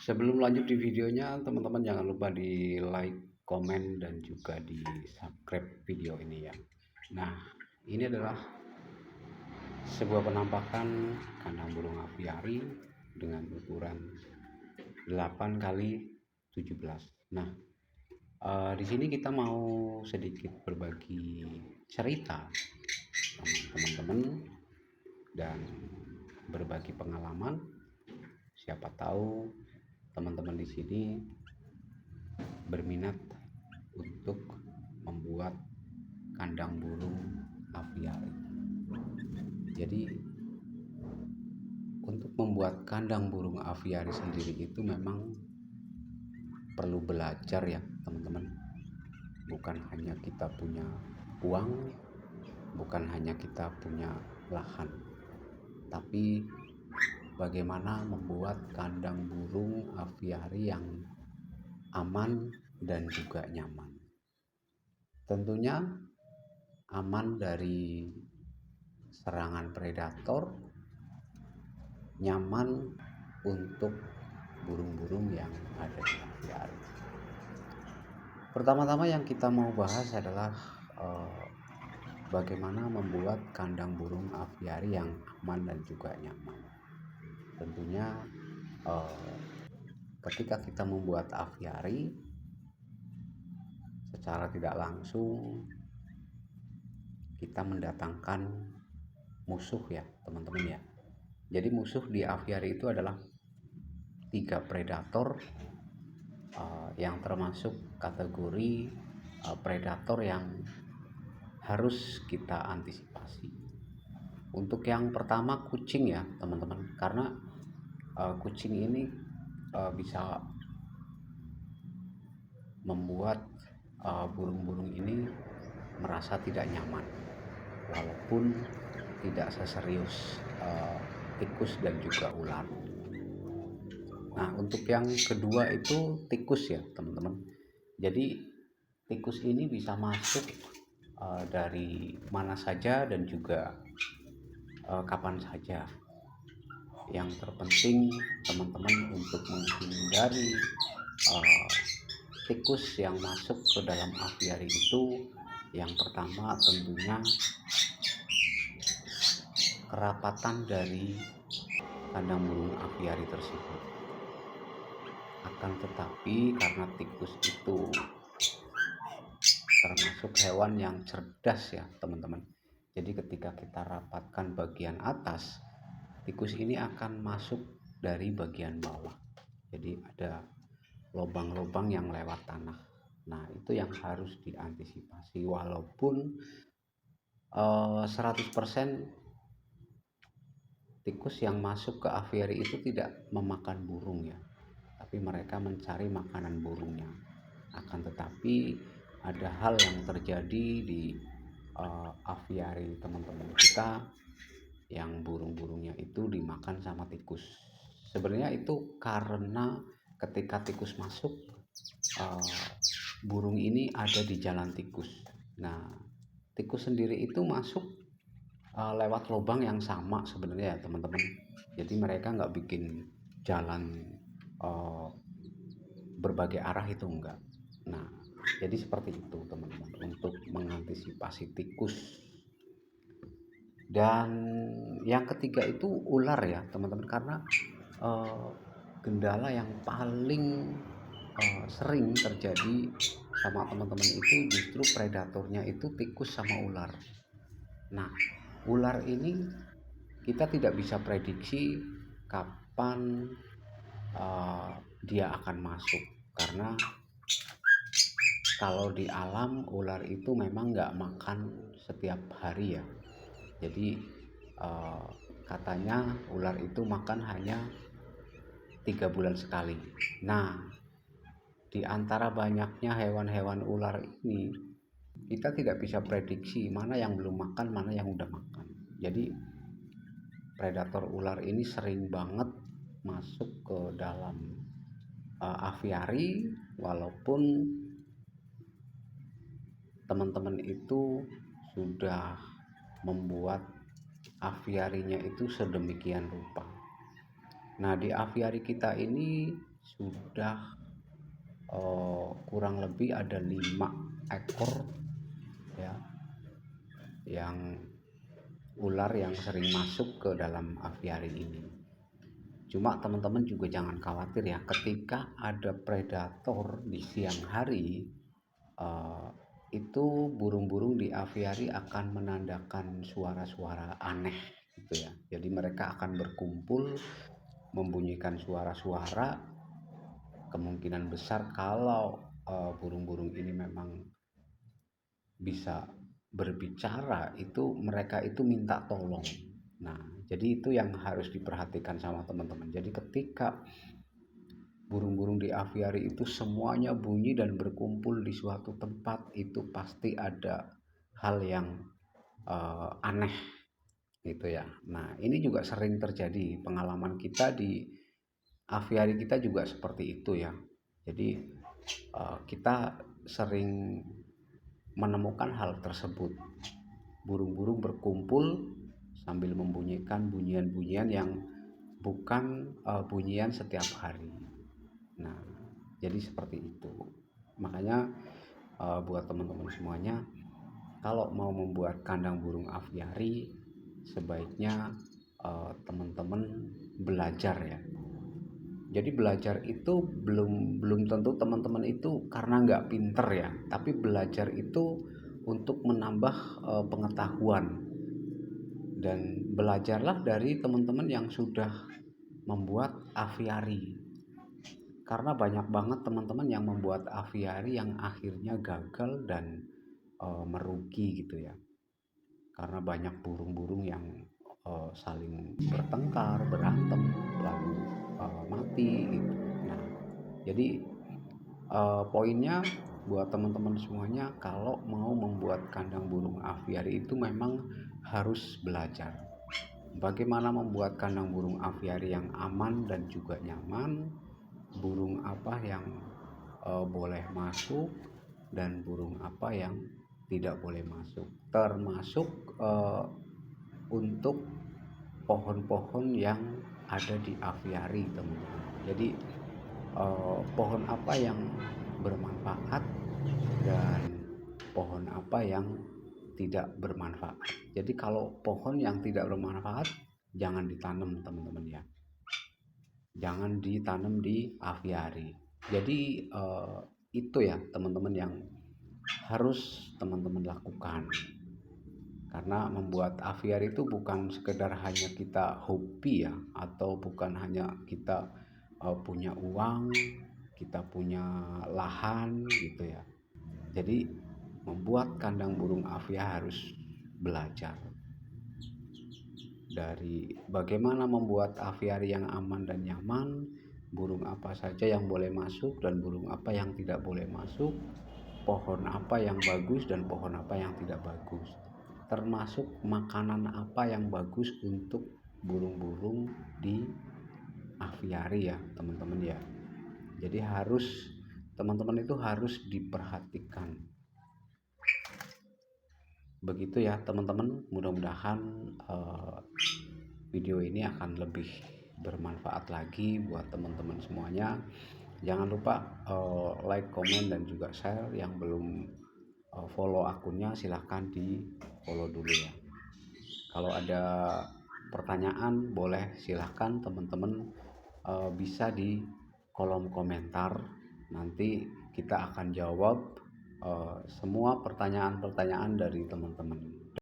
Sebelum lanjut di videonya, teman-teman jangan lupa di like, komen, dan juga di subscribe video ini ya. Nah, ini adalah sebuah penampakan kandang burung aviari dengan ukuran 8 kali 17. Nah, di sini kita mau sedikit berbagi cerita sama teman-teman dan berbagi pengalaman. Siapa tahu teman-teman di sini berminat untuk membuat kandang burung aviari. Jadi untuk membuat kandang burung aviari sendiri itu memang perlu belajar ya teman-teman. Bukan hanya kita punya uang, bukan hanya kita punya lahan, tapi bagaimana membuat kandang burung aviari yang aman dan juga nyaman. Tentunya aman dari serangan predator, nyaman untuk burung-burung yang ada di aviari. Pertama-tama yang kita mau bahas adalah bagaimana membuat kandang burung aviari yang aman dan juga nyaman. Tentunya ketika kita membuat aviari, secara tidak langsung kita mendatangkan musuh ya teman-teman ya. Jadi musuh di aviari itu adalah 3 predator yang termasuk kategori predator yang harus kita antisipasi. Untuk yang pertama kucing ya teman-teman, karena kucing ini bisa membuat burung-burung ini merasa tidak nyaman walaupun tidak seserius tikus dan juga ular. Nah, untuk yang kedua itu tikus ya teman-teman. Jadi tikus ini bisa masuk dari mana saja dan juga kapan saja. Yang terpenting teman-teman untuk menghindari tikus yang masuk ke dalam aviari itu, yang pertama tentunya kerapatan dari kandang burung aviari tersebut. Akan tetapi karena tikus itu termasuk hewan yang cerdas ya teman-teman, jadi ketika kita rapatkan bagian atas, tikus ini akan masuk dari bagian bawah. Jadi ada lubang-lubang yang lewat tanah. Nah, itu yang harus diantisipasi. Walaupun 100% tikus yang masuk ke aviari itu tidak memakan burung ya, tapi mereka mencari makanan burungnya. Akan tetapi ada hal yang terjadi di aviari teman-teman kita yang burung-burungnya itu dimakan sama tikus. Sebenarnya itu karena ketika tikus masuk, burung ini ada di jalan tikus. Nah, tikus sendiri itu masuk lewat lubang yang sama sebenarnya ya teman-teman. Jadi mereka nggak bikin jalan berbagai arah, itu enggak. Nah, jadi seperti itu teman-teman untuk mengantisipasi tikus. Dan yang ketiga itu ular ya teman-teman, karena kendala yang paling sering terjadi sama teman-teman itu justru predatornya itu tikus sama ular. Nah, ular ini kita tidak bisa prediksi kapan dia akan masuk, karena kalau di alam ular itu memang nggak makan setiap hari ya. Jadi katanya ular itu makan hanya 3 bulan sekali. Nah, di antara banyaknya hewan-hewan ular ini, kita tidak bisa prediksi mana yang belum makan, mana yang udah makan. Jadi predator ular ini sering banget masuk ke dalam aviari, walaupun teman-teman itu sudah membuat aviarinya itu sedemikian rupa. Nah, di aviari kita ini sudah kurang lebih ada 5 ekor ya, yang ular yang sering masuk ke dalam aviari ini. Cuma teman-teman juga jangan khawatir ya, ketika ada predator di siang hari, itu burung-burung di aviari akan menandakan suara-suara aneh gitu ya. Jadi mereka akan berkumpul membunyikan suara-suara. Kemungkinan besar kalau burung-burung ini memang bisa berbicara, itu mereka itu minta tolong. Nah, jadi itu yang harus diperhatikan sama teman-teman. Jadi ketika burung-burung di aviari itu semuanya bunyi dan berkumpul di suatu tempat, itu pasti ada hal yang aneh gitu ya. Nah, ini juga sering terjadi, pengalaman kita di aviari kita juga seperti itu ya. Jadi kita sering menemukan hal tersebut, burung-burung berkumpul sambil membunyikan bunyian-bunyian yang bukan bunyian setiap hari. Nah, jadi seperti itu. Makanya buat teman-teman semuanya, kalau mau membuat kandang burung aviari, sebaiknya teman-teman belajar ya. Jadi belajar itu belum tentu teman-teman itu karena nggak pinter ya, tapi belajar itu untuk menambah pengetahuan. Dan belajarlah dari teman-teman yang sudah membuat aviari, karena banyak banget teman-teman yang membuat aviari yang akhirnya gagal dan merugi gitu ya, karena banyak burung-burung yang saling bertengkar, berantem, lalu mati gitu. Nah, jadi poinnya buat teman-teman semuanya, kalau mau membuat kandang burung aviari itu memang harus belajar bagaimana membuat kandang burung aviari yang aman dan juga nyaman, burung apa yang boleh masuk dan burung apa yang tidak boleh masuk, termasuk untuk pohon-pohon yang ada di aviari teman-teman. Jadi pohon apa yang bermanfaat dan pohon apa yang tidak bermanfaat. Jadi kalau pohon yang tidak bermanfaat jangan ditanam teman-teman ya, jangan ditanam di aviari. Jadi itu ya teman-teman yang harus teman-teman lakukan. Karena membuat aviari itu bukan sekedar hanya kita hobi ya, atau bukan hanya kita punya uang, kita punya lahan gitu ya. Jadi membuat kandang burung aviari harus belajar dari bagaimana membuat aviari yang aman dan nyaman, burung apa saja yang boleh masuk dan burung apa yang tidak boleh masuk, pohon apa yang bagus dan pohon apa yang tidak bagus, termasuk makanan apa yang bagus untuk burung-burung di aviari ya teman-teman ya. Jadi harus teman-teman itu harus diperhatikan. Begitu ya teman-teman, mudah-mudahan video ini akan lebih bermanfaat lagi buat teman-teman semuanya. Jangan lupa like, komen dan juga share. Yang belum follow akunnya silahkan di follow dulu ya. Kalau ada pertanyaan boleh silahkan teman-teman bisa di kolom komentar, nanti kita akan jawab semua pertanyaan-pertanyaan dari teman-teman.